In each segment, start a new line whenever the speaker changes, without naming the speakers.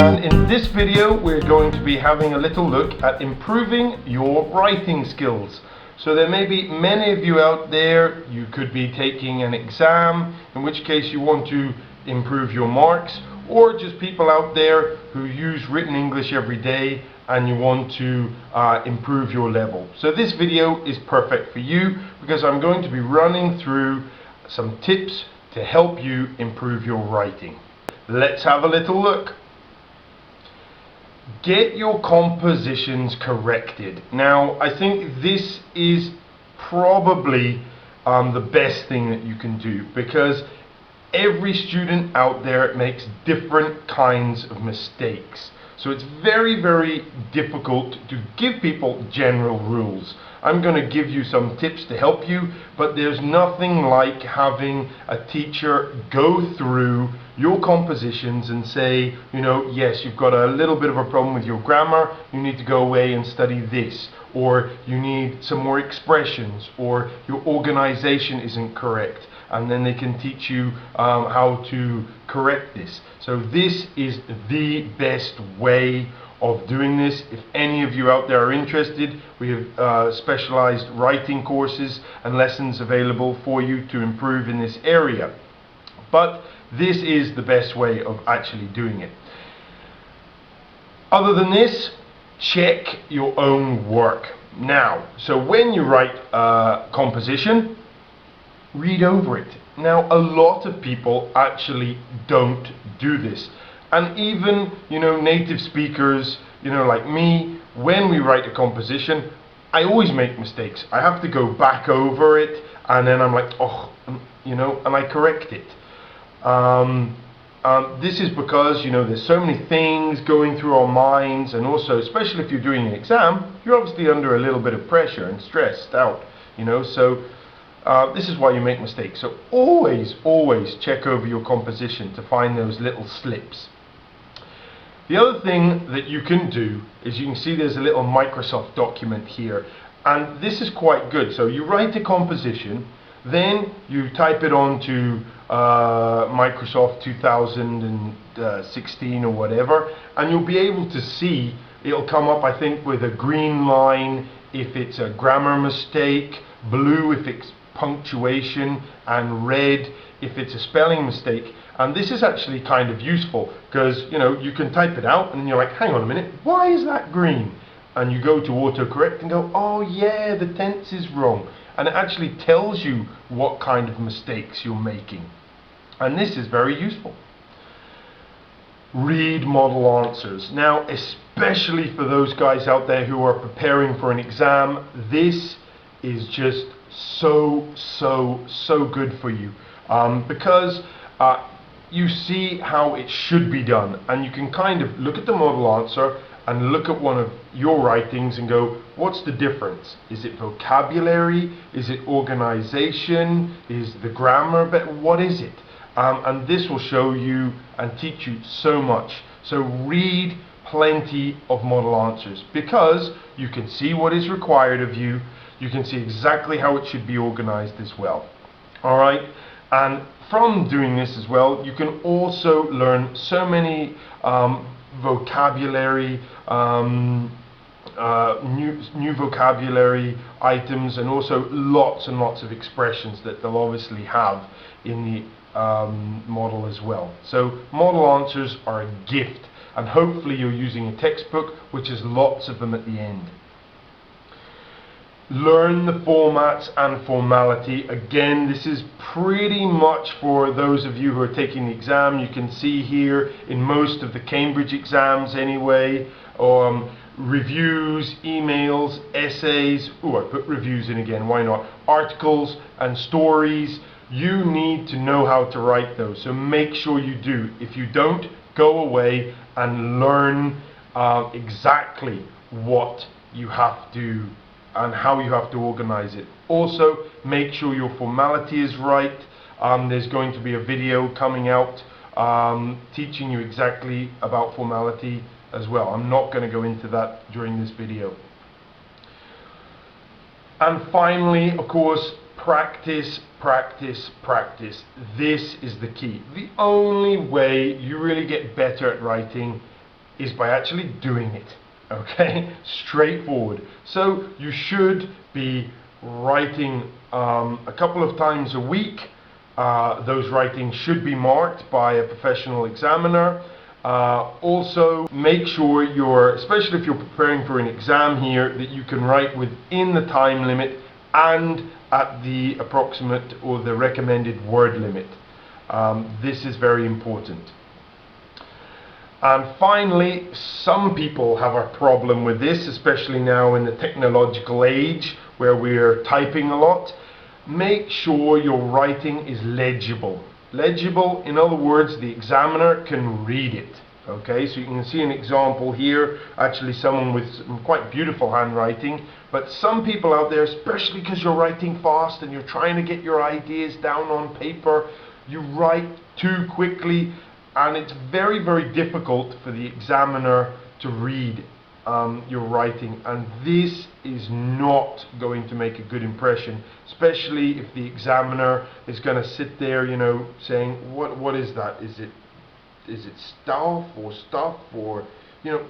and in this video we're going to be having a little look at improving your writing skills. So there may be many of you out there, you could be taking an exam, in which case you want to improve your marks, or just people out there who use written English every day and you want to improve your level. So this video is perfect for you because I'm going to be running through some tips to help you improve your writing. Let's have a little look. Get your compositions corrected. Now, I think this is probably the best thing that you can do, because every student out there makes different kinds of mistakes. So it's very, very difficult to give people general rules. I'm going to give you some tips to help you, but there's nothing like having a teacher go through your compositions and say, you know, yes, you've got a little bit of a problem with your grammar, you need to go away and study this, or you need some more expressions, or your organization isn't correct, and then they can teach you how to correct this. So this is the best way of doing this. If any of you out there are interested, we have specialized writing courses and lessons available for you to improve in this area. But this is the best way of actually doing it. Other than this, check your own work. Now, so when you write a composition, read over it. Now, a lot of people actually don't do this. And even, you know, native speakers, you know, like me, when we write a composition, I always make mistakes. I have to go back over it, and then I'm like, oh, you know, and I correct it. This is because, you know, there's so many things going through our minds, and also, especially if you're doing an exam, you're obviously under a little bit of pressure and stressed out, you know, so this is why you make mistakes. So always check over your composition to find those little slips. The other thing that you can do is, you can see there's a little Microsoft document here, and this is quite good. So you write a composition, then you type it onto Microsoft 2016 or whatever, and you'll be able to see, it'll come up, I think, with a green line if it's a grammar mistake, blue if it's punctuation, and red if it's a spelling mistake. And this is actually kind of useful because, you know, you can type it out and you're like, hang on a minute, why is that green? And you go to autocorrect and go, oh yeah, the tense is wrong. And it actually tells you what kind of mistakes you're making. And this is very useful. Read model answers. Now, especially for those guys out there who are preparing for an exam, this is just so good for you, because you see how it should be done, and you can kind of look at the model answer and look at one of your writings and go, what's the difference? Is it vocabulary? Is it organization? Is the grammar? But what is it? And this will show you and teach you so much. So read plenty of model answers, because you can see what is required of you. You can see exactly how it should be organized as well. All right. And from doing this as well, you can also learn so many vocabulary, new vocabulary items, and also lots and lots of expressions that they'll obviously have in the model as well. So model answers are a gift, and hopefully you're using a textbook which has lots of them at the end. Learn the formats and formality. Again, this is pretty much for those of you who are taking the exam. You can see here in most of the Cambridge exams anyway, reviews, emails, essays. I put reviews in again, why not? Articles and stories. You need to know how to write those, so make sure you do. If you don't, go away and learn exactly what you have to and how you have to organize it. Also, make sure your formality is right. There's going to be a video coming out teaching you exactly about formality as well. I'm not going to go into that during this video. And finally, of course, practice. This is the key. The only way you really get better at writing is by actually doing it. Okay, straightforward. So you should be writing a couple of times a week. Those writings should be marked by a professional examiner. Also, make sure especially if you're preparing for an exam here, that you can write within the time limit and at the approximate or the recommended word limit. This is very important. And finally, some people have a problem with this, especially now in the technological age where we're typing a lot. Make sure your writing is legible. Legible, in other words, the examiner can read it. Okay, so you can see an example here, actually someone with some quite beautiful handwriting, but some people out there, especially because you're writing fast and you're trying to get your ideas down on paper, you write too quickly, and it's very, very difficult for the examiner to read your writing, and this is not going to make a good impression, especially if the examiner is going to sit there, you know, saying, what is that? Is it stuff or, you know,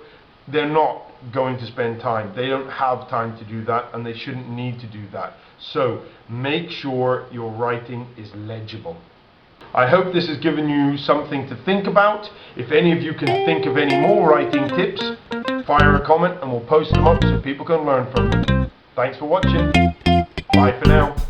they're not going to spend time. They don't have time to do that, and they shouldn't need to do that. So make sure your writing is legible. I hope this has given you something to think about. If any of you can think of any more writing tips, fire a comment and we'll post them up so people can learn from them. Thanks for watching. Bye for now.